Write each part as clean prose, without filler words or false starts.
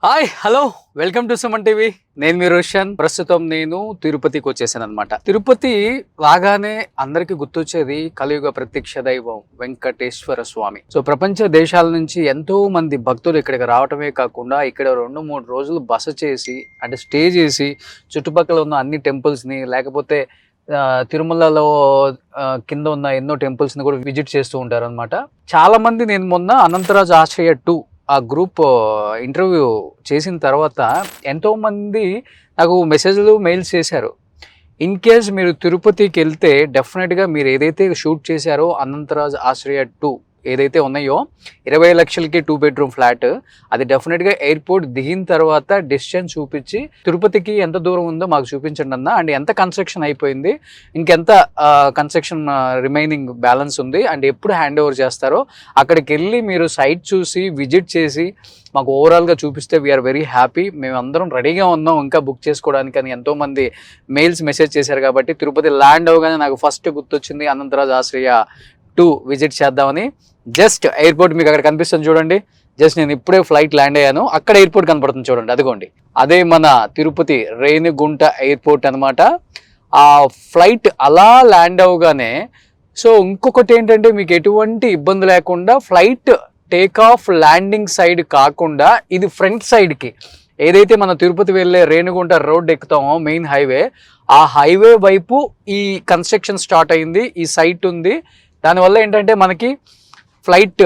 Hi hello welcome to Suman TV. నేను మీ రోషన్. ప్రస్తుతం నేను తిరుపతికి వచ్చేసాను అనమాట. తిరుపతి రాగానే అందరికి గుర్తొచ్చేది కలియుగ ప్రత్యక్ష దైవం వెంకటేశ్వర స్వామి. సో ప్రపంచ దేశాల నుంచి ఎంతో మంది భక్తులు ఇక్కడికి రావటమే కాకుండా ఇక్కడ 2-3 రోజులు బస చేసి అంటే స్టే చేసి చుట్టుపక్కల ఉన్న అన్ని టెంపుల్స్ ని లేకపోతే తిరుమలలో కింద ఉన్న ఎన్నో టెంపుల్స్ ని కూడా విజిట్ చేస్తూ ఉంటారు అనమాట. చాలా మంది నేను మొన్న అనంతరాజ్ ఆశ్రయ 2 ఆ గ్రూప్ ఇంటర్వ్యూ చేసిన తర్వాత ఎంతోమంది నాకు మెసేజ్లు మెయిల్స్ చేశారు. ఇన్ కేస్ మీరు తిరుపతికి వెళ్తే డెఫినెట్గా మీరు ఏదైతే షూట్ చేశారో అనంతరాజ్ ఆశ్రయ 2 ఏదైతే ఉన్నాయో 20 లక్షలకి 2 బెడ్రూమ్ ఫ్లాట్, అది డెఫినెట్గా ఎయిర్పోర్ట్ దిగిన తర్వాత డిస్టెన్స్ చూపించి తిరుపతికి ఎంత దూరం ఉందో మాకు చూపించండి అన్న, అండ్ ఎంత కన్స్ట్రక్షన్ అయిపోయింది, ఇంకెంత కన్స్ట్రక్షన్ రిమైనింగ్ బ్యాలెన్స్ ఉంది, అండ్ ఎప్పుడు హ్యాండ్ ఓవర్ చేస్తారో అక్కడికి వెళ్ళి మీరు సైట్ చూసి విజిట్ చేసి మాకు ఓవరాల్గా చూపిస్తే వీఆర్ వెరీ హ్యాపీ, మేము అందరం రెడీగా ఉన్నాం ఇంకా బుక్ చేసుకోవడానికి అని ఎంతోమంది మెయిల్స్ మెసేజ్ చేశారు. కాబట్టి తిరుపతి ల్యాండ్ అవగానే నాకు ఫస్ట్ గుర్తొచ్చింది అనంతరాజ్ ఆశ్రయ 2 విజిట్ చేద్దామని. జస్ట్ ఎయిర్పోర్ట్ మీకు అక్కడ కనిపిస్తుంది చూడండి. జస్ట్ నేను ఇప్పుడే ఫ్లైట్ ల్యాండ్ అయ్యాను, అక్కడ ఎయిర్పోర్ట్ కనపడుతుంది చూడండి, అదిగోండి, అదే మన తిరుపతి రేణిగుంట ఎయిర్పోర్ట్ అనమాట. ఆ ఫ్లైట్ అలా ల్యాండ్ అవగానే సో ఇంకొకటి ఏంటంటే మీకు ఎటువంటి ఇబ్బంది లేకుండా flight take off landing side కాకుండా ఇది ఫ్రంట్ సైడ్కి ఏదైతే మన తిరుపతి వెళ్ళే రేణిగుంట రోడ్ ఎక్కుతామో మెయిన్ హైవే, ఆ హైవే వైపు ఈ కన్స్ట్రక్షన్ స్టార్ట్ అయింది, ఈ సైట్ ఉంది. దానివల్ల ఏంటంటే మనకి ఫ్లైట్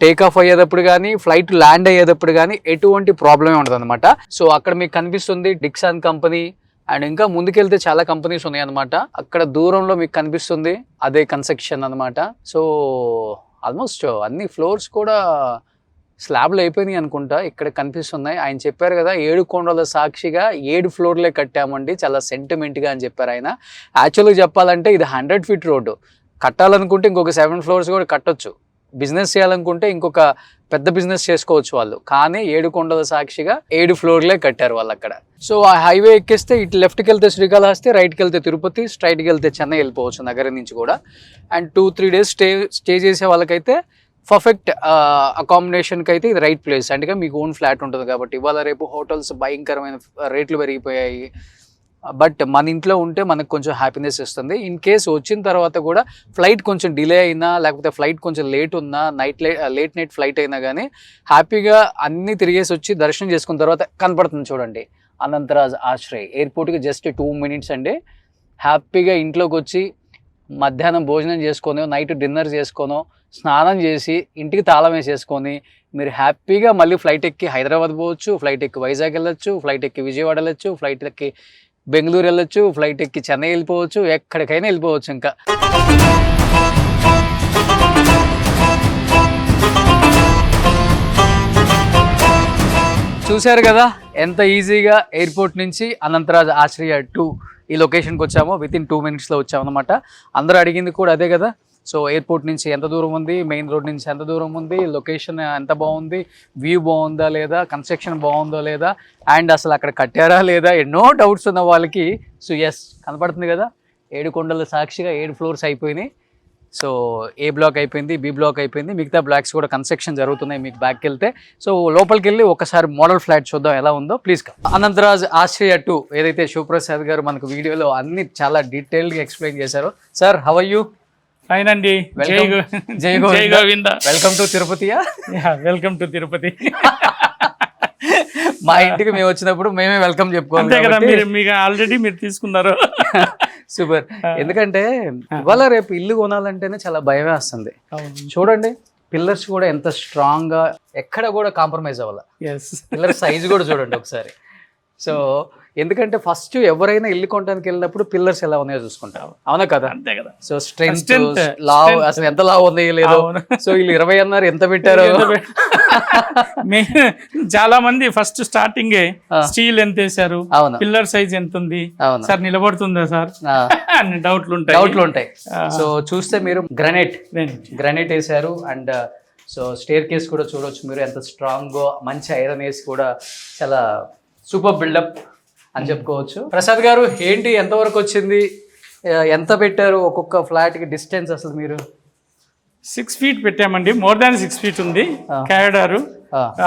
టేక్ ఆఫ్ అయ్యేటప్పుడు కానీ ఫ్లైట్ ల్యాండ్ అయ్యేటప్పుడు కానీ ఎటువంటి ప్రాబ్లమే ఉండదు అనమాట. సో అక్కడ మీకు కనిపిస్తుంది డిక్సాన్ కంపెనీ, అండ్ ఇంకా ముందుకెళ్తే చాలా కంపెనీస్ ఉన్నాయి అనమాట. అక్కడ దూరంలో మీకు కనిపిస్తుంది అదే కన్స్ట్రక్షన్ అనమాట. సో ఆల్మోస్ట్ అన్ని ఫ్లోర్స్ కూడా స్లాబ్లు అయిపోయినాయి అనుకుంటా, ఇక్కడ కనిపిస్తున్నాయి. ఆయన చెప్పారు కదా 7 కొండల సాక్షిగా 7 ఫ్లోర్లే కట్టామండి, చాలా సెంటిమెంట్గా అని చెప్పారు ఆయన. యాక్చువల్గా చెప్పాలంటే ఇది 100 ఫీట్ రోడ్డు, కట్టాలనుకుంటే ఇంకొక 7 ఫ్లోర్స్ కూడా కట్టొచ్చు, బిజినెస్ చేయాలనుకుంటే ఇంకొక పెద్ద బిజినెస్ చేసుకోవచ్చు వాళ్ళు. కానీ 7 కొండల సాక్షిగా 7 ఫ్లోర్లే కట్టారు వాళ్ళు అక్కడ. సో ఆ హైవే ఎక్కిస్తే ఇటు లెఫ్ట్కి వెళ్తే శ్రీకాళహస్తి, రైట్కి వెళ్తే తిరుపతి, స్ట్రైట్కి వెళ్తే చెన్నై వెళ్ళిపోవచ్చు నగరం నుంచి కూడా. అండ్ 2-3 డేస్ స్టే చేసే వాళ్ళకైతే పర్ఫెక్ట్ అకామిడేషన్కి అయితే ఇది రైట్ ప్లేస్. అంటే మీకు ఓన్ ఫ్లాట్ ఉంటుంది కాబట్టి. ఇవాళ రేపు హోటల్స్ భయంకరమైన రేట్లు పెరిగిపోయాయి, బట్ మన ఇంట్లో ఉంటే మనకు కొంచెం హ్యాపీనెస్ ఇస్తుంది. ఇన్ కేసు వచ్చిన తర్వాత కూడా ఫ్లైట్ కొంచెం డిలే అయినా లేకపోతే ఫ్లైట్ కొంచెం లేట్ ఉన్నా లేట్ నైట్ ఫ్లైట్ అయినా కానీ హ్యాపీగా అన్నీ తిరిగేసి వచ్చి దర్శనం చేసుకున్న తర్వాత కనపడుతుంది చూడండి అనంతరాజ్ ఆశ్రయ్. ఎయిర్పోర్ట్కి జస్ట్ 2 మినిట్స్ అండి. హ్యాపీగా ఇంట్లోకి వచ్చి మధ్యాహ్నం భోజనం చేసుకొని నైట్ డిన్నర్ చేసుకొని స్నానం చేసి ఇంటికి తాళం వేసేసుకొని మీరు హ్యాపీగా మళ్ళీ ఫ్లైట్ ఎక్కి హైదరాబాద్ పోవచ్చు, ఫ్లైట్ ఎక్కి వైజాగ్ వెళ్ళొచ్చు, ఫ్లైట్ ఎక్కి విజయవాడ వెళ్ళొచ్చు, ఫ్లైట్ ఎక్కి బెంగళూరు వెళ్ళొచ్చు, ఫ్లైట్ ఎక్కి చెన్నై వెళ్ళిపోవచ్చు, ఎక్కడికైనా వెళ్ళిపోవచ్చు. ఇంకా చూశారు కదా ఎంత ఈజీగా ఎయిర్పోర్ట్ నుంచి అనంతరాజ్ ఆశ్రయ 2 ఈ లొకేషన్కి వచ్చామో వితిన్ 2 మినిట్స్లో వచ్చామన్నమాట. అందరూ అడిగింది కూడా అదే కదా. సో ఎయిర్పోర్ట్ నుంచి ఎంత దూరం ఉంది, మెయిన్ రోడ్ నుంచి ఎంత దూరం ఉంది, లొకేషన్ ఎంత బాగుంది, వ్యూ బాగుందా లేదా, కన్స్ట్రక్షన్ బాగుందో లేదా, అండ్ అసలు అక్కడ కట్టారా లేదా, ఎన్నో డౌట్స్ ఉన్న వాళ్ళకి సో ఎస్ కనపడుతుంది కదా 7 కొండల సాక్షిగా 7 ఫ్లోర్స్ అయిపోయినాయి. సో ఏ బ్లాక్ అయిపోయింది, బి బ్లాక్ అయిపోయింది, మిగతా బ్లాక్స్ కూడా కన్స్ట్రక్షన్ జరుగుతున్నాయి. మీకు బ్యాక్కి వెళ్తే సో లోపలికి వెళ్ళి ఒకసారి మోడల్ ఫ్లాట్ చూద్దాం ఎలా ఉందో. ప్లీజ్ అనంతరాజ్ ఆశ్రయ 2 ఏదైతే శివప్రసాద్ గారు మనకు వీడియోలో అన్ని చాలా డీటెయిల్గా ఎక్స్ప్లెయిన్ చేశారు. Sir how are you? Fine అండి. జై గోవింద. వెల్కమ్ టు తిరుపతియా? Welcome to Tirupati. మా ఇంటికి మేము వచ్చినప్పుడు మేమే వెల్కమ్ చెప్పుకోవాలి కదా, మీకు ఆల్రెడీ మీరు తీసుకున్నారు. సూపర్. ఎందుకంటే ఇవాళ రేపు ఇల్లు కొనాలంటేనే చాలా భయం వేస్తుంది. చూడండి పిల్లర్స్ కూడా ఎంత స్ట్రాంగ్ గా, ఎక్కడ కూడా కాంప్రమైజ్ అవ్వాలి. పిల్లర్ సైజ్ కూడా చూడండి ఒకసారి. సో ఎందుకంటే ఫస్ట్ ఎవరైనా ఇల్లు కొనడానికి వెళ్ళినప్పుడు పిల్లర్స్ ఎలా ఉన్నాయో చూసుకుంటాం, అవునా కదా? అంతే కదా. సో స్ట్రెంత్ లావ్ అసలు ఎంత లావ్ ఉంది లేదు. సో వీళ్ళు 20 అన్నారు, ఎంత పెట్టారు? చాలా మంది ఫస్ట్ స్టార్టింగ్ స్టీల్ ఎంత వేసారు, పిల్లర్ సైజ్ ఎంత ఉంది సార్, నిలబడుతుందా సార్ అన్ని డౌట్లు ఉంటాయి. సో చూస్తే మీరు గ్రానైట్ వేసారు. అండ్ సో స్టేర్ కేస్ కూడా చూడొచ్చు మీరు ఎంత స్ట్రాంగ్, మంచి ఐరన్ వేసి కూడా చాలా సూపర్ బిల్డప్ అని చెప్పుకోవచ్చు. ప్రసాద్ గారు ఏంటి ఎంతవరకు వచ్చింది, ఎంత పెట్టారు ఒక్కొక్క ఫ్లాట్కి డిస్టెన్స్? అసలు మీరు 6 feet పెట్టామండి, మోర్ దాన్ 6 feet ఉంది కారిడారు.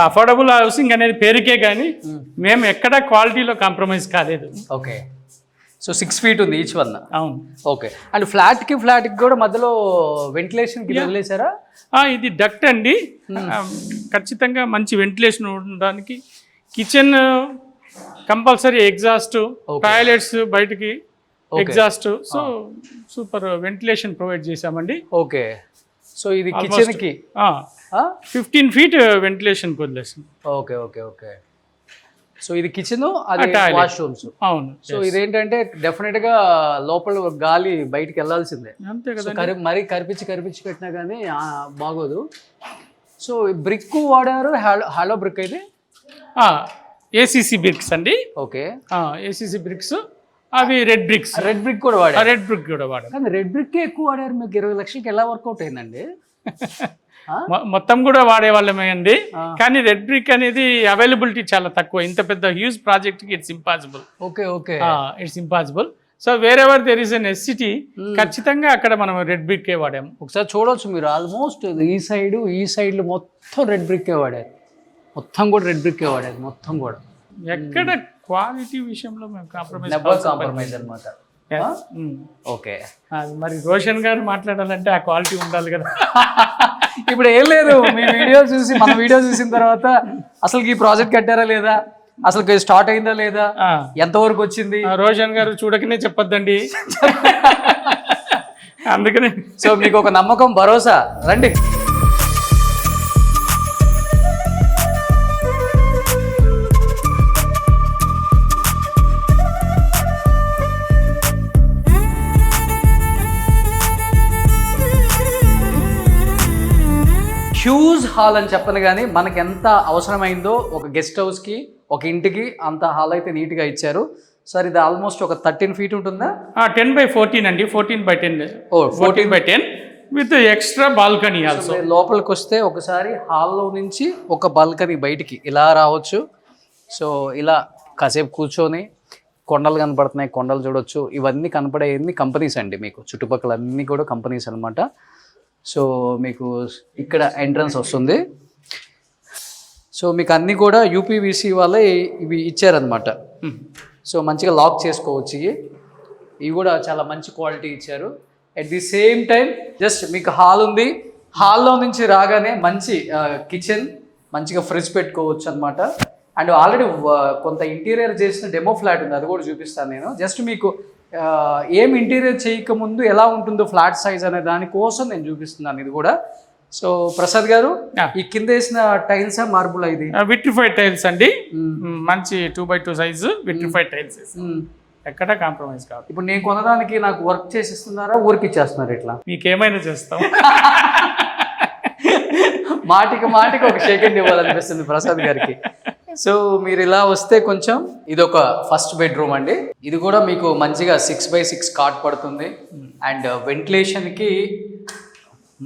అఫోర్డబుల్ హౌసింగ్ అనేది పేరుకే కానీ మేము ఎక్కడ క్వాలిటీలో కాంప్రమైజ్ కాలేదు. ఓకే, సో 6 feet ఉంది ఈచ్ వన్. అవును. ఓకే, అండ్ ఫ్లాట్కి కూడా మధ్యలో వెంటిలేషన్కి వదిలేసారా? ఇది డక్ట్ అండి, ఖచ్చితంగా మంచి వెంటిలేషన్ ఉండడానికి. కిచెన్ కంపల్సరీ ఎగ్జాస్ట్, టాయిలెట్స్ బయటికి exhaust, so super ventilation provide చేశామండి. ఓకే, సో ఇది కిచెన్కి 15 feet వెంటిలేషన్ వదిలేసాం. ఓకే ఓకే ఓకే, సో ఇది కిచెన్, అది వాష్రూమ్స్. అవును. సో ఇదేంటంటే డెఫినెట్ గా లోపల గాలి బయటికి వెళ్ళాల్సిందే, అంతే కదా. మరీ కరిపించి పెట్టినా కానీ బాగోదు. సో బ్రిక్ వాడారు, హాలో బ్రిక్ అయితే ఏసీసీ బ్రిక్స్ అండి. ఓకే, ఏసీసీ బ్రిక్స్, అవి రెడ్ బ్రిక్స్. రెడ్ బ్రిక్ కూడా వాడారు. రెడ్ బ్రిక్ కూడా వాడారు. కానీ రెడ్ బ్రిక్ ఎక్కువ వాడారు, మీకు 20 లక్షలకి ఎలా వర్కౌట్ అయిందండి? మొత్తం కూడా వాడేవాళ్ళమే అండి, కానీ రెడ్ బ్రిక్ అనేది అవైలబిలిటీ చాలా తక్కువ. ఇంత పెద్ద హ్యూజ్ ప్రాజెక్ట్ కి it's impossible. Okay okay, it's impossible. So wherever there is necessity, ఖచ్చితంగా అక్కడ మనం రెడ్ బ్రిక్కే వాడాము. ఒకసారి చూడవచ్చు మీరు, ఆల్మోస్ట్ ఈ సైడ్లు మొత్తం రెడ్ బ్రిక్కే వాడారు, మొత్తం కూడా రెడ్ బ్రిక్కే వాడారు మొత్తం కూడా. ఎక్కడ క్వాలిటీ విషయంలో మేము కాంప్రమైజ్ అనమాట. ఓకే, మరి రోషన్ గారు మాట్లాడాలంటే ఆ క్వాలిటీ ఉండాలి కదా. ఇప్పుడు ఏం లేదు, మీ వీడియో చూసి, మన వీడియో చూసిన తర్వాత అసలు ఈ ప్రాజెక్ట్ కట్టారా లేదా, అసలు స్టార్ట్ అయిందా లేదా, ఎంతవరకు వచ్చింది, రోషన్ గారు చూడకనే చెప్పొద్దండి. అందుకనే సో మీకు ఒక నమ్మకం, భరోసా, రండి. హ్యూజ్ హాల్ అని చెప్పను కానీ మనకి ఎంత అవసరమైందో ఒక గెస్ట్ హౌస్కి, ఒక ఇంటికి అంత హాల్ అయితే నీట్గా ఇచ్చారు. సార్ ఇది ఆల్మోస్ట్ ఒక 13 feet ఉంటుందా? 10/14 అండి, 14/10. 14/10 విత్ ఎక్స్ట్రా బాల్కనీ ఆల్సో. లోపలికి వస్తే ఒకసారి హాల్లో నుంచి ఒక బాల్కనీ బయటికి ఇలా రావచ్చు. సో ఇలా కాసేపు కూర్చొని కొండలు కనపడుతున్నాయి, కొండలు చూడొచ్చు. ఇవన్నీ కనపడేవన్నీ కంపెనీస్ అండి, మీకు చుట్టుపక్కల అన్నీ కూడా కంపెనీస్ అనమాట. సో మీకు ఇక్కడ ఎంట్రన్స్ వస్తుంది. సో మీకు అన్నీ కూడా యూపీవీసీ వాళ్ళే ఇవి ఇచ్చారనమాట. సో మంచిగా లాక్ చేసుకోవచ్చు. ఇవి కూడా చాలా మంచి క్వాలిటీ ఇచ్చారు. At the same time just మీకు హాల్ ఉంది, హాల్లో నుంచి రాగానే మంచి కిచెన్, మంచిగా ఫ్రిడ్జ్ పెట్టుకోవచ్చు అనమాట. అండ్ ఆల్రెడీ కొంత ఇంటీరియర్ చేసిన డెమో ఫ్లాట్ ఉంది, అది కూడా చూపిస్తాను నేను. జస్ట్ మీకు ఏం ఇంటీరియర్ చేయకముందు ఎలా ఉంటుందో ఫ్లాట్ సైజ్ అనే దానికోసం నేను చూపిస్తున్నాను ఇది కూడా. సో ప్రసాద్ గారు, ఈ కింద వేసిన టైల్స్ మార్బుల్ ఇది విట్రిఫైడ్ టైల్స్ అండి, మంచి 2x2 సైజు విట్రిఫైడ్ టైల్స్, ఎక్కడ కాంప్రమైజ్ కాదు. ఇప్పుడు నేను కొనడానికి నాకు వర్క్ చేసిస్తున్నారా, ఊరికి ఇచ్చేస్తున్నారు? ఇట్లా మీకేమైనా చేస్తాం. మాటికి ఒక సెకండ్ ఇవ్వాలనిపిస్తుంది ప్రసాద్ గారికి. సో మీరు ఇలా వస్తే కొంచెం, ఇది ఒక ఫస్ట్ బెడ్రూమ్ అండి. ఇది కూడా మీకు మంచిగా 6x6 కాట్ పడుతుంది. అండ్ వెంటిలేషన్కి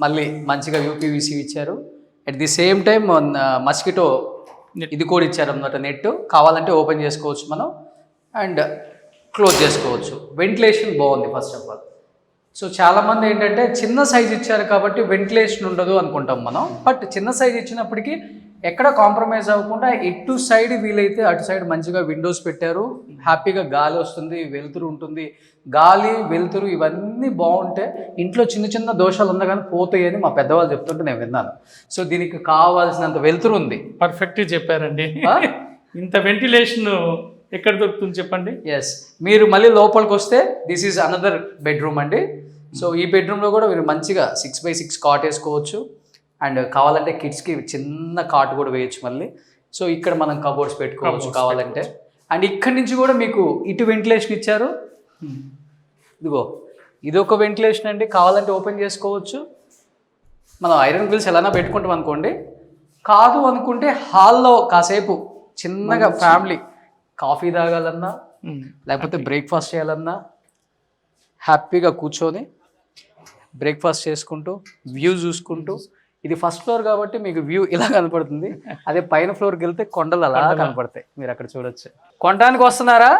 మళ్ళీ మంచిగా యూపీవీసీ ఇచ్చారు. At the same time mosquito ఇది కూడా ఇచ్చారు అన్నమాట. నెట్ కావాలంటే ఓపెన్ చేసుకోవచ్చు మనం, అండ్ క్లోజ్ చేసుకోవచ్చు. వెంటిలేషన్ బాగుంది ఫస్ట్ ఆఫ్ ఆల్. సో చాలామంది ఏంటంటే చిన్న సైజ్ ఇచ్చారు కాబట్టి వెంటిలేషన్ ఉండదు అనుకుంటాం మనం. బట్ చిన్న సైజ్ ఇచ్చినప్పటికీ ఎక్కడ కాంప్రమైజ్ అవ్వకుండా ఇటు సైడ్ వీలైతే అటు సైడ్ మంచిగా విండోస్ పెట్టారు. హ్యాపీగా గాలి వస్తుంది, వెలుతురు ఉంటుంది. గాలి వెలుతురు ఇవన్నీ బాగుంటే ఇంట్లో చిన్న దోషాలు ఉన్నా కానీ పోతాయని మా పెద్దవాళ్ళు చెప్తుంటే నేను విన్నాను. సో దీనికి కావాల్సినంత వెలుతురు ఉంది. పర్ఫెక్ట్గా చెప్పారండి. ఇంత వెంటిలేషన్ ఎక్కడ దొరుకుతుంది చెప్పండి? ఎస్, మీరు మళ్ళీ లోపలికి వస్తే దిస్ ఈజ్ అనదర్ బెడ్రూమ్ అండి. సో ఈ బెడ్రూమ్లో కూడా మీరు మంచిగా 6x6 కాట్ వేసుకోవచ్చు. అండ్ కావాలంటే కిడ్స్కి చిన్న కాట్ కూడా వేయచ్చు మళ్ళీ. సో ఇక్కడ మనం కబోర్డ్స్ పెట్టుకోవచ్చు కావాలంటే. అండ్ ఇక్కడి నుంచి కూడా మీకు ఇటు వెంటిలేషన్ ఇచ్చారు. ఇదిగో ఇది ఒక వెంటిలేషన్ అండి, కావాలంటే ఓపెన్ చేసుకోవచ్చు. మనం ఐరన్ గ్రిల్స్ ఎలానా పెట్టుకుంటాం అనుకోండి, కాదు అనుకుంటే హాల్లో కాసేపు చిన్నగా ఫ్యామిలీ కాఫీ తాగాలన్నా లేకపోతే బ్రేక్ఫాస్ట్ చేయాలన్నా హ్యాపీగా కూర్చొని బ్రేక్ఫాస్ట్ చేసుకుంటూ వ్యూ చూసుకుంటూ. ఇది ఫస్ట్ ఫ్లోర్ కాబట్టి మీకు వ్యూ ఇలా కనపడుతుంది. అదే పైన ఫ్లోర్కి వెళ్తే కొండలు అలా కనపడతాయి, మీరు అక్కడ చూడొచ్చు. కొనడానికి వస్తున్నారా,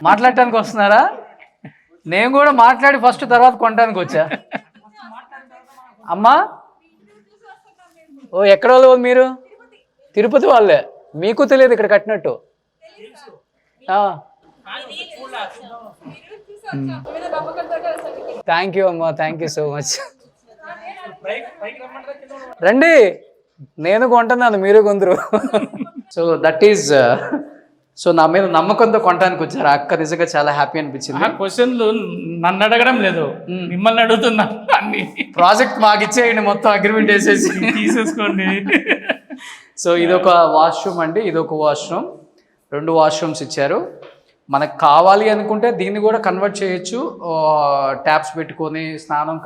మాట్లాడటానికి వస్తున్నారా? నేను కూడా మాట్లాడి ఫస్ట్ తర్వాత కొనడానికి వచ్చా. అమ్మా ఓ ఎక్కడ వాళ్ళు మీరు? తిరుపతి వాళ్ళే. మీకు తెలియదు ఇక్కడ కట్టినట్టు? థ్యాంక్ యూ అమ్మా, థ్యాంక్ యూ సో మచ్. రండి, నేను కొంటున్నాను, మీరు కొందరు. సో దట్ ఈస్ సో నా మీద నమ్మకంతో కొనడానికి వచ్చారు. అక్క నిజంగా చాలా హ్యాపీ అనిపించింది. క్వశ్చన్లు నన్ను అడగడం లేదు, మిమ్మల్ని అడుగుతున్నా. అన్ని ప్రాజెక్ట్ మాకు ఇచ్చేయండి, మొత్తం అగ్రిమెంట్ వేసేసి తీసేసుకోండి. సో ఇదొక వాష్రూమ్ అండి, ఇదొక వాష్రూమ్, 2 వాష్రూమ్స్ ఇచ్చారు. మనకు కావాలి అనుకుంటే దీన్ని కూడా కన్వర్ట్ చేయొచ్చు, ట్యాప్స్ పెట్టుకొని స్నానం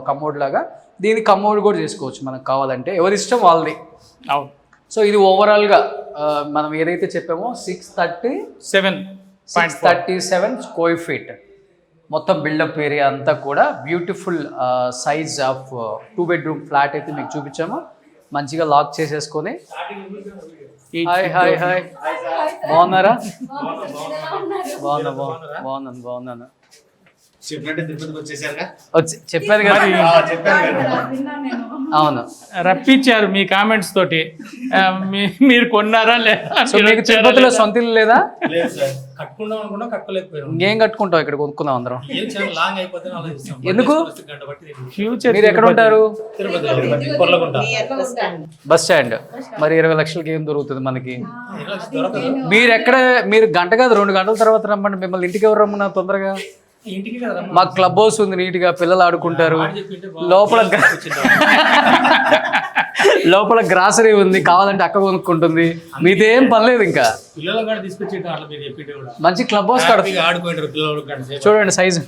కమ్మోడ్ లాగా. దీన్ని కమ్మోడ్ కూడా చేసుకోవచ్చు మనకు కావాలంటే, ఎవరి ఇష్టం వాళ్ళది. అవును. సో ఇది ఓవరాల్గా మనం ఏదైతే చెప్పామో 637 స్క్వేర్ ఫీట్ మొత్తం బిల్డప్ ఏరియా అంతా కూడా beautiful size of 2 bedroom flat అయితే మీకు చూపించాము. మంచిగా లాక్ చేసేసుకొని. హాయ్ హాయ్ హాయ్, బాగున్నారా? బాగున్నాను. చెప్పారు కదా, అవును, రప్పించారు మీ కామెంట్స్ తోటి. మీరు కొన్నారా లేదా? మీకు తిరుపతిలో సొంత ఇల్లు లేదా? ఇంకేం కట్టుకుంటాం, ఇక్కడ కొనుక్కుందాం అందరం. ఎందుకు? ఫ్యూచర్. మీరు ఎక్కడ ఉంటారు? Bus stand. మరి 20 లక్షలకి ఏం దొరుకుతుంది మనకి? మీరు గంట కాదు 2 గంటల తర్వాత రమ్మండి, మిమ్మల్ని ఇంటికి ఎవరు రమ్మన్నారు తొందరగా? మాకు క్లబ్ హౌస్ ఉంది, నీట్గా పిల్లలు ఆడుకుంటారు. లోపల గ్రాసరీ ఉంది, కావాలంటే అక్క కొనుక్కుంటుంది. మీదేం పనిలేదు, ఇంకా మంచి క్లబ్ హౌస్ చూడండి సైజు.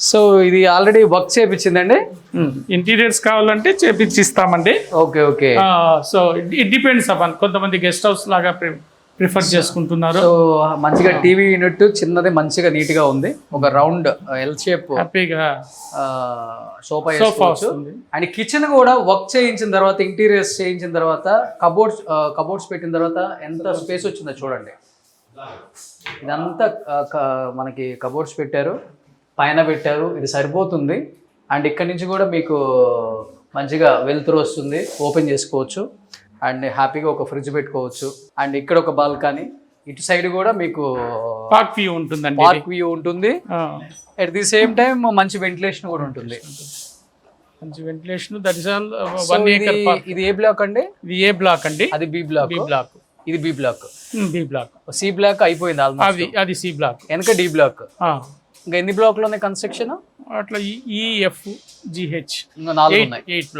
సో ఇది ఆల్రెడీ వర్క్ చేయించిందండి. ఇంటీరియర్స్ కావాలంటే చేపించిస్తామండి. Okay okay. So it depends upon, కొంతమంది గెస్ట్ హౌస్ లాగా ప్రిఫర్ చేసుకుంటున్నారు. సో మంచిగా టీవీ యూనిట్ చిన్నది, మంచిగా నీట్ గా ఉంది. ఒక రౌండ్ ఎల్ షేప్ హ్యాపీగా సోఫా వస్తుంది. అండ్ కిచెన్ కూడా వర్క్ చేయించిన తర్వాత, ఇంటీరియర్స్ చేయించిన తర్వాత, కబోర్డ్స్ పెట్టిన తర్వాత ఎంత స్పేస్ వచ్చిందో చూడండి. ఇదంతా మనకి కబోర్డ్స్ పెట్టారు, పైన పెట్టారు, ఇది సరిపోతుంది. అండ్ ఇక్కడ నుంచి కూడా మీకు మంచిగా వెలుతురు వస్తుంది, ఓపెన్ చేసుకోవచ్చు. అండ్ హ్యాపీగా ఒక ఫ్రిడ్జ్ పెట్టుకోవచ్చు. అండ్ ఇక్కడ ఒక బాల్కనీ, ఇటు సైడ్ కూడా మీకు పార్క్ వ్యూ ఉంటుందండి. పార్క్ వ్యూ ఉంటుంది. అట్ ది సేమ్ టైం మంచి వెంటిలేషన్ కూడా ఉంటుంది. మంచి ventilation. That is all 1 acre park. ఇది ఏ బ్లాక్ అండి? ఇది ఏ బ్లాక్ అండి? అది బి బ్లాక్. ఇది బి బ్లాక్. సి బ్లాక్ అయిపోయింది ఆల్మోస్ట్. అది సి బ్లాక్, వెనక డి బ్లాక్. ఇంకా ఎన్ని బ్లాక్లు ఉన్నాయి కన్స్ట్రక్షన్? అట్లా EFGH ఇంకా 4 ఉన్నాయి. 8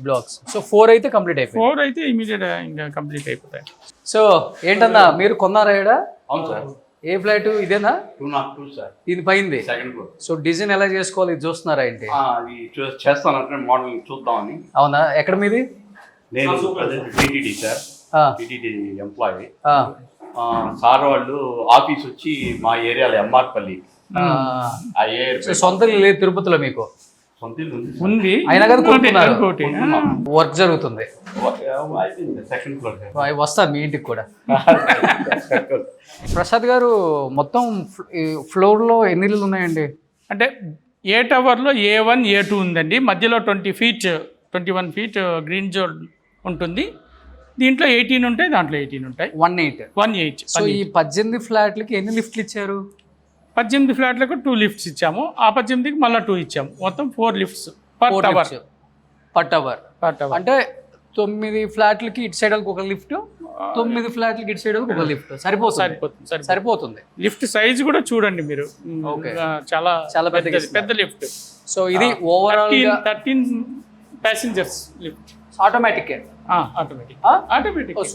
బ్లాక్స్. సో 4 అయితే కంప్లీట్ అయిపోయింది. 4 అయితే ఇమీడియట్ ఇంకా కంప్లీట్ అయిపోతాయి. సో ఏంటన్నా, మీరు కొన్నారా ఇక్కడ? అవును సార్. ఏ ఫ్లాట్ ఇదేనా? 202 సార్. ఇది పైంది. Second floor. సో డిజైన్ ఎలా చేసుకోవాలి ఇది చూస్తున్నారా ఏంటి? అది చేస్తానంటే మోడల్ చూద్దామని. అవునా, ఎక్కడ మీది? నేను TTD sir, TTD employee. Sir వాళ్ళు ఆఫీస్ వచ్చి మా ఏరియాలో ఎంఆర్పల్లి. సొంత లేదు తిరుపతిలో మీకు? సొంత ఇల్లు ఉంది, అయినా కదా కొనుక్కున్నారు. వర్క్ జరుగుతుంది. Second floor. వస్తాను మీ ఇంటికి కూడా. ప్రసాద్ గారు, మొత్తం ఫ్లోర్లో ఎన్ని ఇల్లులు ఉన్నాయండి? అంటే ఏ టవర్లో A1 A2 ఉందండి. మధ్యలో 21 ఫీట్ గ్రీన్ జోన్ ఉంటుంది. దీంట్లో 18 ఉంటాయి, దాంట్లో 18 ఉంటాయి. 18. సో ఈ 18 ఫ్లాట్లకి ఎన్ని లిఫ్ట్లు ఇచ్చారు? 18 ఫ్లాట్లకు 2 లిఫ్ట్స్ ఇచ్చాము. ఆ 18కి మళ్ళీ 2 ఇచ్చాము. మొత్తం 4 లిఫ్ట్స్ పర్ టవర్. అంటే 9 ఫ్లాట్లకి ఇటు సైడ్ ఒక లిఫ్ట్, 9 ఫ్లాట్లకి ఇటు సైడ్ ఒక లిఫ్ట్. సరిపోతుంది. లిఫ్ట్ సైజ్ కూడా చూడండి మీరు. చాలా చాలా పెద్ద లిఫ్ట్. సో ఇది overall 13 passengers lift. Automatic.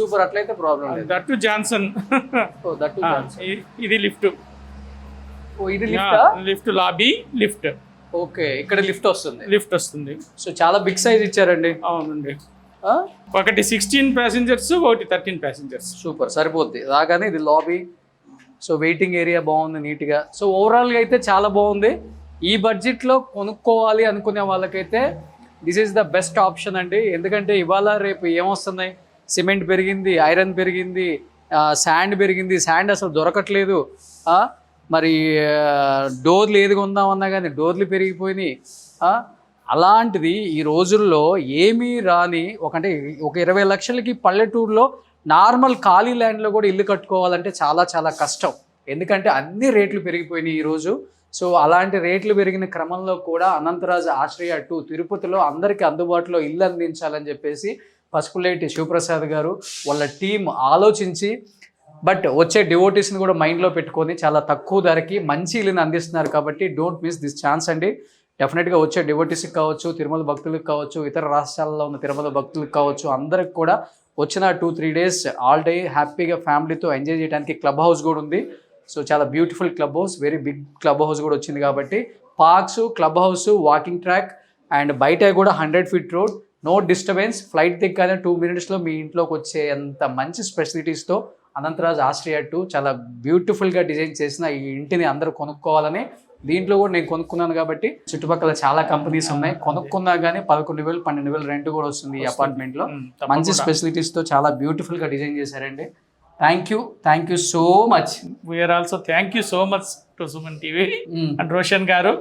Super. అట్లయితే ప్రాబ్లం లేదు. That Johnson. ఇది లిఫ్ట్. ఇది లిఫ్ట్ లాబీ లిఫ్ట్. ఓకే, ఇక్కడ లిఫ్ట్ వస్తుంది. సో చాలా బిగ్ సైజ్ ఇచ్చారండి. అవునండి. ఒకటి 16 ప్యాసింజర్స్, ఒకటి 13 ప్యాసింజర్స్. సూపర్, సరిపోద్ది. రాగానే ఇది లాబీ. సో వెయిటింగ్ ఏరియా బాగుంది నీట్గా. సో ఓవరాల్గా అయితే చాలా బాగుంది. ఈ బడ్జెట్లో కొనుక్కోవాలి అనుకునే వాళ్ళకైతే this is the best option అండి. ఎందుకంటే ఇవాళ రేపు ఏమొస్తున్నాయి, సిమెంట్ పెరిగింది, ఐరన్ పెరిగింది, శాండ్ పెరిగింది. శాండ్ అసలు దొరకట్లేదు. మరి డోర్లు ఏది కొందామన్నా కానీ డోర్లు పెరిగిపోయినాయి. అలాంటిది ఈ రోజుల్లో ఏమీ రాని అంటే ఒక 20 లక్షలకి పల్లెటూరులో నార్మల్ ఖాళీ ల్యాండ్లో కూడా ఇల్లు కట్టుకోవాలంటే చాలా చాలా కష్టం. ఎందుకంటే అన్ని రేట్లు పెరిగిపోయినాయి ఈరోజు. సో అలాంటి రేట్లు పెరిగిన క్రమంలో కూడా అనంతరాజ్ ఆశ్రయ 2 తిరుపతిలో అందరికీ అందుబాటులో ఇల్లు అందించాలని చెప్పేసి పసుపులేటి శివప్రసాద్ గారు వాళ్ళ టీం ఆలోచించి, బట్ వచ్చే డివోటీస్ని కూడా మైండ్లో పెట్టుకొని చాలా తక్కువ ధరకి మంచి ఇల్లుని అందిస్తున్నారు. కాబట్టి డోంట్ మిస్ దిస్ ఛాన్స్ అండి. డెఫినెట్గా వచ్చే డివోటీస్కి కావచ్చు, తిరుమల భక్తులకు కావచ్చు, ఇతర రాష్ట్రాల్లో ఉన్న తిరుమల భక్తులకు కావచ్చు, అందరికి కూడా వచ్చిన 2-3 డేస్ ఆల్ డే హ్యాపీగా ఫ్యామిలీతో ఎంజాయ్ చేయడానికి క్లబ్ హౌస్ కూడా ఉంది. సో చాలా beautiful club house, very big club house కూడా వచ్చింది. కాబట్టి parks, club house, walking track and బయట కూడా 100 feet road, no disturbance. Flight దిగ్గానే 2 minutesలో మీ ఇంట్లోకి వచ్చే అంత మంచి ఫెసిలిటీస్తో అనంతరాజ్ ఆశ్రయ 2 చాలా బ్యూటిఫుల్గా డిజైన్ చేసిన ఈ ఇంటిని అందరూ కొనుక్కోవాలని, దీంట్లో కూడా నేను కొనుక్కున్నాను. కాబట్టి చుట్టుపక్కల చాలా కంపెనీస్ ఉన్నాయి, కొనుక్కున్నా కానీ 11,000 12,000 రెంట్ కూడా వస్తుంది ఈ అపార్ట్మెంట్లో. మంచి ఫెసిలిటీస్తో చాలా బ్యూటిఫుల్గా డిజైన్ చేశారండి. Thank you so much. We are also thank you so much to Suman TV and Roshan గారు.